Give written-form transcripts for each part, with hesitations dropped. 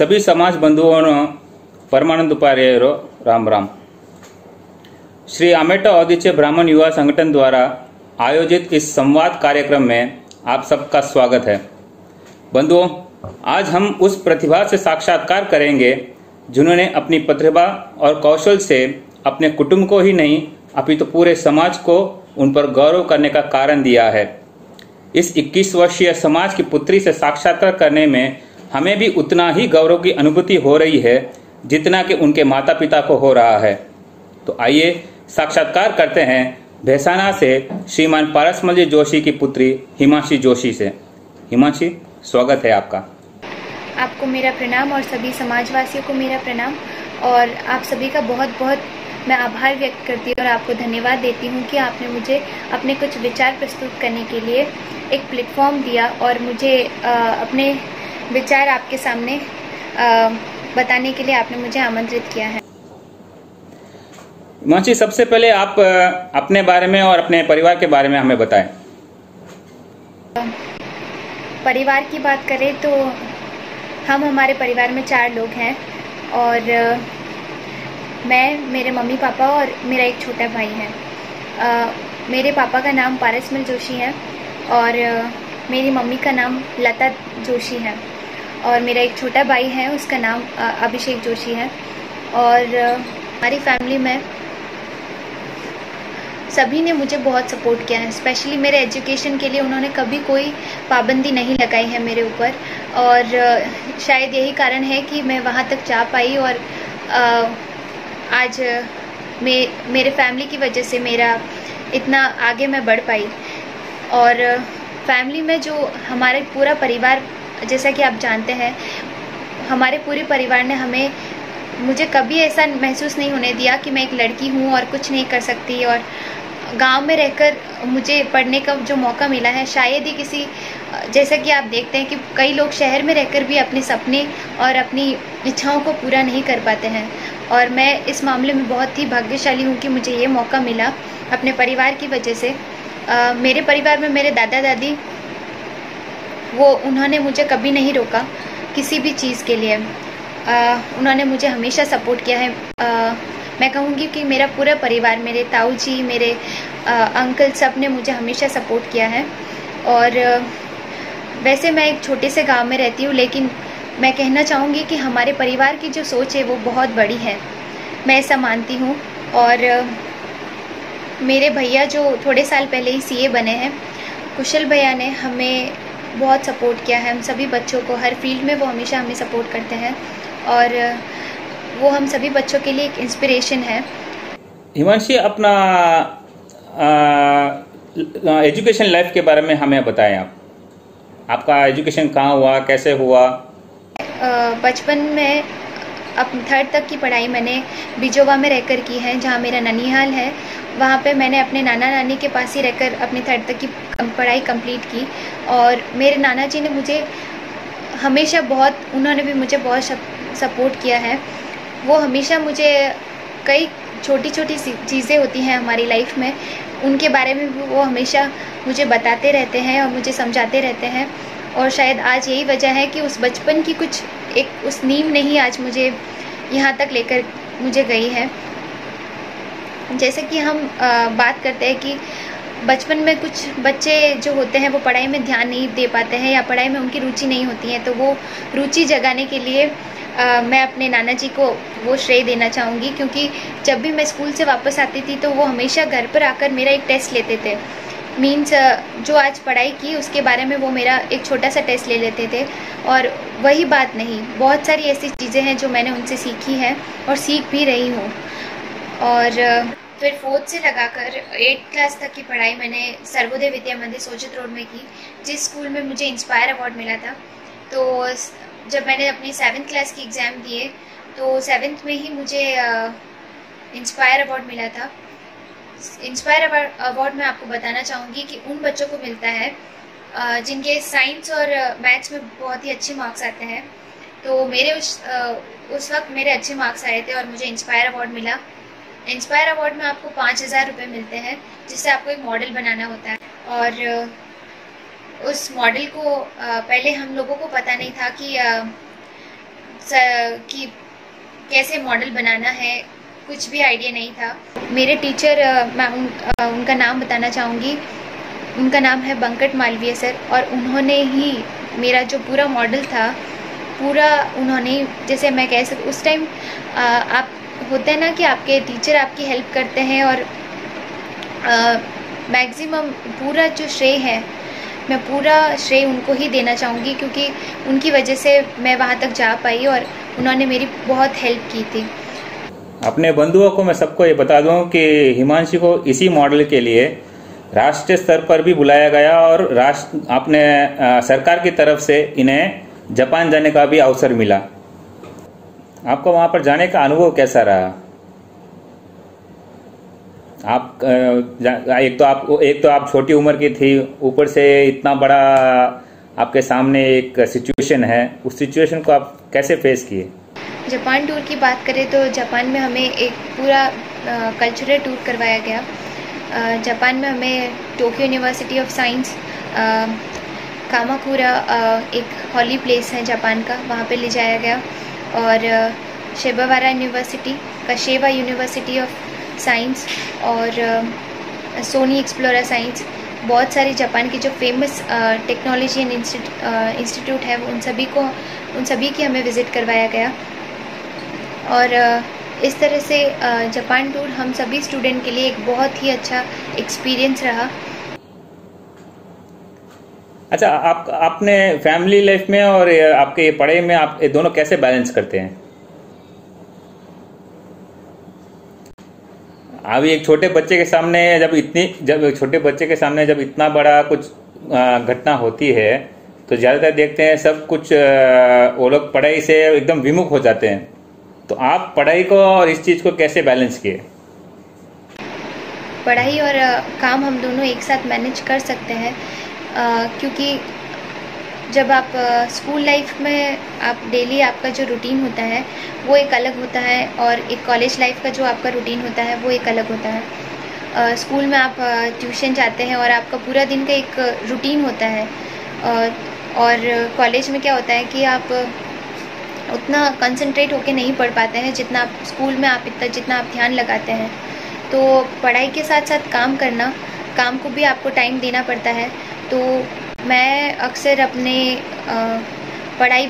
सभी समाज बंधुओं परमानंद उपाध्यायरो राम राम। श्री आमेटा औदिच्य ब्राह्मण युवा संगठन द्वारा आयोजित इस संवाद कार्यक्रम में आप सबका स्वागत है। बंधुओं, आज हम उस प्रतिभा से साक्षात्कार करेंगे जिन्होंने अपनी प्रतिभा और कौशल से अपने कुटुंब को ही नहीं अपितु पूरे समाज को उन पर गौरव करने का कारण दिया है। इस 21 वर्षीय समाज की पुत्री से साक्षात्कार करने में हमें भी उतना ही गौरव की अनुभूति हो रही है जितना कि उनके माता पिता को हो रहा है। तो आइए साक्षात्कार करते हैं भैसाना से श्रीमान पारसमल जोशी की पुत्री हिमांशी जोशी से। हिमांशी, स्वागत है आपका। आपको मेरा प्रणाम और सभी समाजवासियों को मेरा प्रणाम, और आप सभी का बहुत बहुत मैं आभार व्यक्त करती हूँ और आपको धन्यवाद देती हूँ कि आपने मुझे अपने कुछ विचार प्रस्तुत करने के लिए एक प्लेटफॉर्म दिया और मुझे अपने विचार आपके सामने बताने के लिए आपने मुझे आमंत्रित किया है। हिमांशी, सबसे पहले आप अपने बारे में और अपने परिवार के बारे में हमें बताएं। परिवार की बात करें तो हम हमारे परिवार में 4 लोग हैं और मैं, मेरे मम्मी पापा और मेरा एक छोटा भाई है। मेरे पापा का नाम पारसमल जोशी है और मेरी मम्मी का नाम लता जोशी है और मेरा एक छोटा भाई है, उसका नाम अभिषेक जोशी है। और हमारी फैमिली में सभी ने मुझे बहुत सपोर्ट किया है। स्पेशली मेरे एजुकेशन के लिए उन्होंने कभी कोई पाबंदी नहीं लगाई है मेरे ऊपर, और शायद यही कारण है कि मैं वहाँ तक जा पाई और आज मेरे फैमिली की वजह से मेरा इतना आगे मैं बढ़ पाई। और फैमिली में जो हमारे पूरा परिवार, जैसा कि आप जानते हैं, हमारे पूरे परिवार ने मुझे कभी ऐसा महसूस नहीं होने दिया कि मैं एक लड़की हूँ और कुछ नहीं कर सकती। और गांव में रहकर मुझे पढ़ने का जो मौका मिला है, शायद ही जैसा कि आप देखते हैं कि कई लोग शहर में रहकर भी अपने सपने और अपनी इच्छाओं को पूरा नहीं कर पाते हैं, और मैं इस मामले में बहुत ही भाग्यशाली हूँ कि मुझे ये मौका मिला अपने परिवार की वजह से। मेरे परिवार में मेरे दादा दादी, उन्होंने मुझे कभी नहीं रोका किसी भी चीज़ के लिए। उन्होंने मुझे हमेशा सपोर्ट किया है। मैं कहूँगी कि मेरा पूरा परिवार, मेरे ताऊ जी, मेरे अंकल, सब ने मुझे हमेशा सपोर्ट किया है। और वैसे मैं एक छोटे से गांव में रहती हूँ, लेकिन मैं कहना चाहूँगी कि हमारे परिवार की जो सोच है वो बहुत बड़ी है, मैं ऐसा मानती हूँ। और मेरे भैया जो थोड़े साल पहले ही सीए बने हैं, कुशल भैया ने हमें बहुत सपोर्ट किया है। हम सभी बच्चों को हर फील्ड में वो हमेशा हमें सपोर्ट करते हैं और वो हम सभी बच्चों के लिए एक इंस्पिरेशन है। हिमांशी, अपना एजुकेशन लाइफ के बारे में हमें बताएं। आपका एजुकेशन कहाँ हुआ, कैसे हुआ? बचपन में अपनी 3rd तक की पढ़ाई मैंने बिजोवा में रहकर की है, जहाँ मेरा ननिहाल है। वहाँ पे मैंने अपने नाना नानी के पास ही रहकर अपनी 3rd तक की पढ़ाई कंप्लीट की। और मेरे नाना जी ने मुझे हमेशा उन्होंने भी मुझे बहुत सपोर्ट किया है। वो हमेशा मुझे कई छोटी छोटी चीज़ें होती हैं हमारी लाइफ में, उनके बारे में भी वो हमेशा मुझे बताते रहते हैं और मुझे समझाते रहते हैं। और शायद आज यही वजह है कि उस बचपन की उस नींव नहीं आज मुझे यहाँ तक लेकर मुझे गई है। जैसे कि हम बात करते हैं कि बचपन में कुछ बच्चे जो होते हैं वो पढ़ाई में ध्यान नहीं दे पाते हैं या पढ़ाई में उनकी रुचि नहीं होती है, तो वो रुचि जगाने के लिए मैं अपने नाना जी को वो श्रेय देना चाहूँगी, क्योंकि जब भी मैं स्कूल से वापस आती थी तो वो हमेशा घर पर आकर मेरा एक टेस्ट लेते थे। मीन्स जो आज पढ़ाई की उसके बारे में वो मेरा एक छोटा सा टेस्ट ले लेते थे। और वही बात नहीं, बहुत सारी ऐसी चीज़ें हैं जो मैंने उनसे सीखी हैं और सीख भी रही हूँ। और फिर 4th से लगाकर 8th क्लास तक की पढ़ाई मैंने सर्वोदय विद्या मंदिर सोजित रोड में की, जिस स्कूल में मुझे इंस्पायर अवार्ड मिला था। तो जब मैंने अपनी 7th क्लास की एग्ज़ाम दिए तो 7th में ही मुझे इंस्पायर अवार्ड मिला था। इंस्पायर अवार्ड मैं आपको बताना चाहूँगी कि उन बच्चों को मिलता है जिनके साइंस और मैथ्स में बहुत ही अच्छे मार्क्स आते हैं। तो मेरे उस वक्त मेरे अच्छे मार्क्स आए थे और मुझे इंस्पायर अवार्ड मिला। इंस्पायर अवार्ड में आपको 5000 रुपये मिलते हैं, जिससे आपको एक मॉडल बनाना होता है। और उस मॉडल को पहले हम लोगों को पता नहीं था कि कि कैसे मॉडल बनाना है, कुछ भी आइडिया नहीं था। मेरे टीचर, मैं उनका नाम बताना चाहूँगी। उनका नाम है बंकट मालवीय सर, और उन्होंने ही मेरा जो पूरा मॉडल था, पूरा उन्होंने, जैसे मैं कह सकूँ उस टाइम आप होता है ना कि आपके टीचर आपकी हेल्प करते हैं, और मैक्सिमम पूरा जो श्रेय है, मैं पूरा श्रेय उनको ही देना चाहूँगी, क्योंकि उनकी वजह से मैं वहाँ तक जा पाई और उन्होंने मेरी बहुत हेल्प की थी। अपने बंधुओं को मैं सबको ये बता दूं कि हिमांशी को इसी मॉडल के लिए राष्ट्रीय स्तर पर भी बुलाया गया, और अपने सरकार की तरफ से इन्हें जापान जाने का भी अवसर मिला। आपको वहां पर जाने का अनुभव कैसा रहा? आप एक तो आप छोटी उम्र की थी, ऊपर से इतना बड़ा आपके सामने एक सिचुएशन है, उस सिचुएशन को आप कैसे फेस किए? जापान टूर की बात करें तो जापान में हमें एक पूरा कल्चरल टूर करवाया गया। जापान में हमें Tokyo university of science, Kamakura एक हॉली प्लेस है जापान का, वहाँ पे ले जाया गया, और शिबावारा यूनिवर्सिटी, काशीवा यूनिवर्सिटी ऑफ साइंस, और सोनी एक्सप्लोरर साइंस, बहुत सारी जापान की जो फेमस टेक्नोलॉजी एंड इंस्टीट्यूट है, उन सभी की हमें विज़िट करवाया गया। और इस तरह से जापान टूर हम सभी स्टूडेंट के लिए एक बहुत ही अच्छा एक्सपीरियंस रहा। अच्छा, आपने फैमिली लाइफ में और आपके ये पढ़ाई में आप ये दोनों कैसे बैलेंस करते हैं? अभी एक छोटे बच्चे के सामने जब इतना बड़ा कुछ घटना होती है, तो ज्यादातर देखते हैं सब कुछ वो लोग पढ़ाई से एकदम विमुख हो जाते हैं। तो आप पढ़ाई को और इस चीज को कैसे बैलेंस किए? पढ़ाई और काम हम दोनों एक साथ मैनेज कर सकते हैं, क्योंकि जब आप स्कूल लाइफ में आप डेली आपका जो रूटीन होता है वो एक अलग होता है, और एक कॉलेज लाइफ का जो आपका रूटीन होता है वो एक अलग होता है। स्कूल में आप ट्यूशन जाते हैं और आपका पूरा दिन का एक रूटीन होता है, और कॉलेज में क्या होता है कि आप उतना कंसंट्रेट होके नहीं पढ़ पाते हैं जितना आप स्कूल में जितना आप ध्यान लगाते हैं। तो पढ़ाई के साथ साथ काम को भी आपको टाइम देना पड़ता है। तो मैं अक्सर अपने पढ़ाई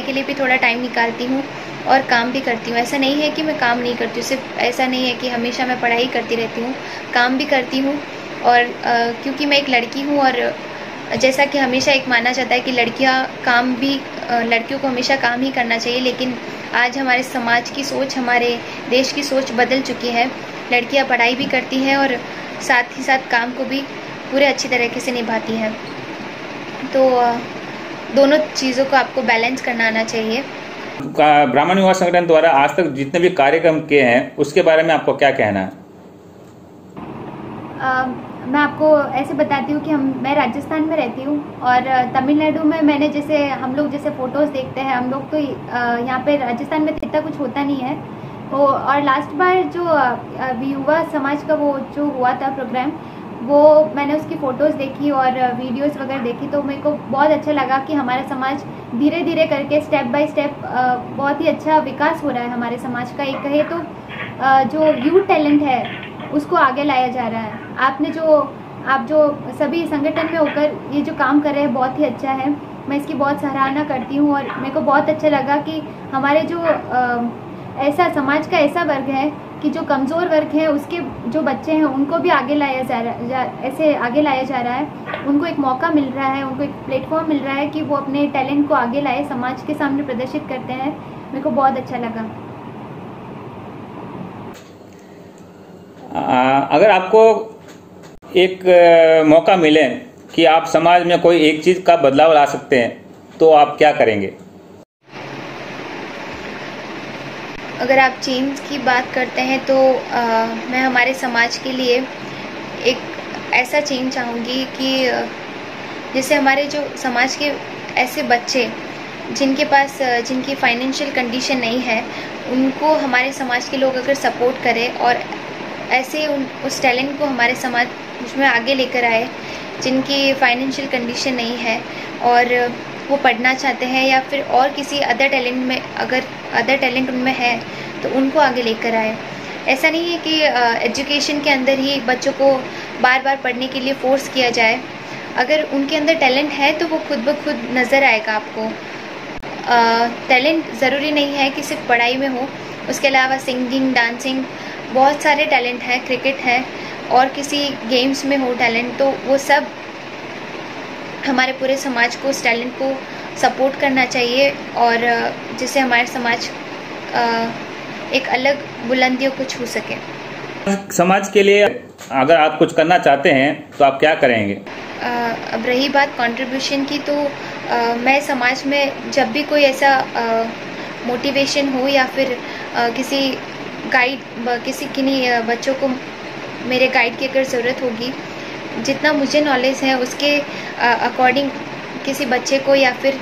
के लिए भी थोड़ा टाइम निकालती हूँ और काम भी करती हूँ। ऐसा नहीं है कि मैं काम नहीं करती हूँ, सिर्फ ऐसा नहीं है कि हमेशा मैं पढ़ाई करती रहती हूँ, काम भी करती हूँ। और क्योंकि मैं एक लड़की हूँ, और जैसा कि हमेशा एक माना जाता है कि लड़कियों को हमेशा काम ही करना चाहिए, लेकिन आज हमारे समाज की सोच, हमारे देश की सोच बदल चुकी है। लड़कियां पढ़ाई भी करती हैं और साथ ही साथ काम को भी पूरे अच्छी तरीके से निभाती हैं। तो दोनों चीज़ों को आपको बैलेंस करना आना चाहिए। ब्राह्मण युवा संगठन द्वारा आज तक जितने भी कार्यक्रम किए हैं उसके बारे में आपको क्या कहना है? मैं आपको ऐसे बताती हूँ कि मैं राजस्थान में रहती हूँ, और तमिलनाडु में मैंने हम लोग जैसे फ़ोटोज़ देखते हैं, हम लोग तो यहाँ पे राजस्थान में इतना कुछ होता नहीं है। तो और लास्ट बार जो युवा समाज का वो जो हुआ था प्रोग्राम, वो मैंने उसकी फ़ोटोज़ देखी और वीडियोज़ वगैरह देखी, तो मेरे को बहुत अच्छा लगा कि हमारा समाज धीरे धीरे करके स्टेप बाय स्टेप बहुत ही अच्छा विकास हो रहा है हमारे समाज का। एक कहे तो जो यूथ टैलेंट है उसको आगे लाया जा रहा है। आप जो सभी संगठन में होकर ये जो काम कर रहे हैं बहुत ही अच्छा है, मैं इसकी बहुत सराहना करती हूँ। और मेरे को बहुत अच्छा लगा कि हमारे जो ऐसा समाज का ऐसा वर्ग है कि जो कमज़ोर वर्ग है, उसके जो बच्चे हैं उनको भी आगे लाया जा रहा है। उनको एक मौका मिल रहा है, उनको एक प्लेटफॉर्म मिल रहा है कि वो अपने टैलेंट को आगे लाए, समाज के सामने प्रदर्शित करते हैं। मेरे को बहुत अच्छा लगा। अगर आपको एक मौका मिले कि आप समाज में कोई एक चीज का बदलाव ला सकते हैं, तो आप क्या करेंगे? अगर आप चेंज की बात करते हैं तो मैं हमारे समाज के लिए एक ऐसा चेंज चाहूँगी कि जैसे हमारे जो समाज के ऐसे बच्चे जिनकी फाइनेंशियल कंडीशन नहीं है, उनको हमारे समाज के लोग अगर सपोर्ट करें और ऐसे उस टैलेंट को हमारे समाज में आगे लेकर आए जिनकी फाइनेंशियल कंडीशन नहीं है, और वो पढ़ना चाहते हैं या फिर और किसी अदर टैलेंट में, अगर अदर टैलेंट उनमें है तो उनको आगे लेकर आए। ऐसा नहीं है कि एजुकेशन के अंदर ही बच्चों को बार बार पढ़ने के लिए फोर्स किया जाए। अगर उनके अंदर टैलेंट है तो वो खुद ब खुद नज़र आएगा आपको। टैलेंट ज़रूरी नहीं है कि सिर्फ पढ़ाई में हो, उसके अलावा सिंगिंग, डांसिंग, बहुत सारे टैलेंट है, क्रिकेट है और किसी गेम्स में हो टैलेंट, तो वो सब हमारे पूरे समाज को उस टैलेंट को सपोर्ट करना चाहिए और जिससे हमारे समाज एक अलग बुलंदियों को छू सके। समाज के लिए अगर आप कुछ करना चाहते हैं तो आप क्या करेंगे? अब रही बात कंट्रीब्यूशन की, तो मैं समाज में जब भी कोई ऐसा मोटिवेशन हो या फिर किसी किन्हीं बच्चों को मेरे गाइड की अगर ज़रूरत होगी, जितना मुझे नॉलेज है उसके अकॉर्डिंग किसी बच्चे को या फिर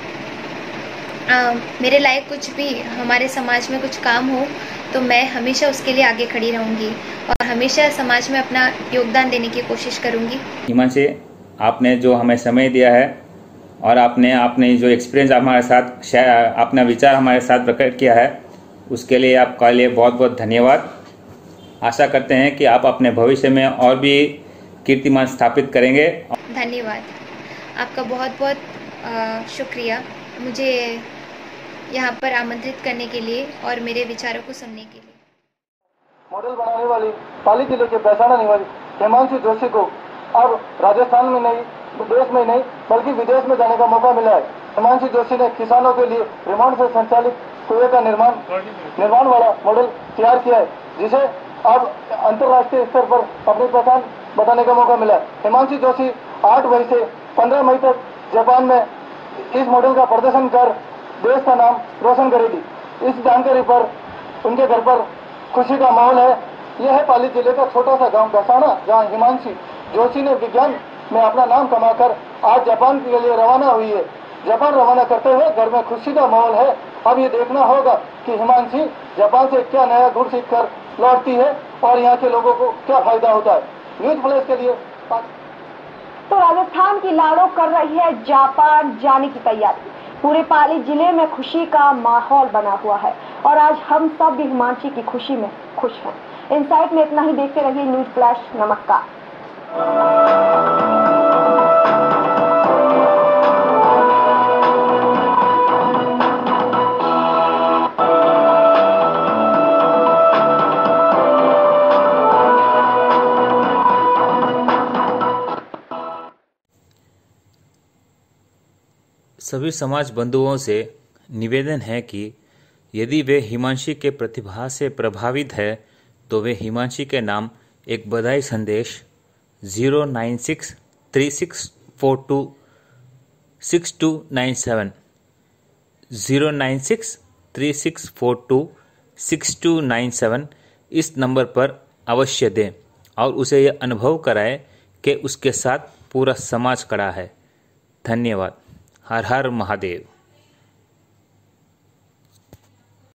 मेरे लायक कुछ भी हमारे समाज में कुछ काम हो तो मैं हमेशा उसके लिए आगे खड़ी रहूँगी और हमेशा समाज में अपना योगदान देने की कोशिश करूँगी। हिमांशी, आपने जो हमें समय दिया है और आपने जो एक्सपीरियंस हमारे साथ अपना विचार हमारे साथ प्रकट किया है, उसके लिए आपका लिए बहुत बहुत धन्यवाद। आशा करते हैं कि आप अपने भविष्य में और भी कीर्तिमान स्थापित करेंगे। धन्यवाद, आपका बहुत बहुत शुक्रिया मुझे यहाँ पर आमंत्रित करने के लिए और मेरे विचारों को सुनने के लिए। मॉडल बनाने वाली पाली जिले के बैसाना निवासी हिमांशी जोशी को अब राजस्थान में नहीं, देश में नहीं बल्कि विदेश में जाने का मौका मिला है। हिमांशी जोशी ने किसानों के लिए रिमोट से संचालित कुएं का निर्माण वाला मॉडल तैयार किया है, जिसे अब अंतर्राष्ट्रीय स्तर पर अपनी पहचान बताने का मौका मिला है। हिमांशी जोशी 8 मई से 15 मई तक जापान में इस मॉडल का प्रदर्शन कर देश का नाम रोशन करेगी। इस जानकारी पर उनके घर पर खुशी का माहौल है। यह है पाली जिले का छोटा सा गांव बैसाना, जहां हिमांशी जोशी ने विज्ञान में अपना नाम कमाकर आज जापान के लिए रवाना हुई है। जापान रवाना करते हुए घर में खुशी का माहौल है। अब ये देखना होगा कि हिमांशी जापान से क्या नया गुण सीख कर लौटती है और यहाँ के लोगों को क्या फायदा होता है। न्यूज फ्लैश के लिए तो राजस्थान की लाड़ो कर रही है जापान जाने की तैयारी। पूरे पाली जिले में खुशी का माहौल बना हुआ है और आज हम सब भी हिमांशी की खुशी में खुश हैं। इनसाइट में इतना ही, देखते रहिए न्यूज फ्लैश। नमस्कार। सभी समाज बंधुओं से निवेदन है कि यदि वे हिमांशी के प्रतिभा से प्रभावित है तो वे हिमांशी के नाम एक बधाई संदेश 09636426297 09636426297 इस नंबर पर अवश्य दें और उसे यह अनुभव कराएं कि उसके साथ पूरा समाज खड़ा है। धन्यवाद। हर हर महादेव।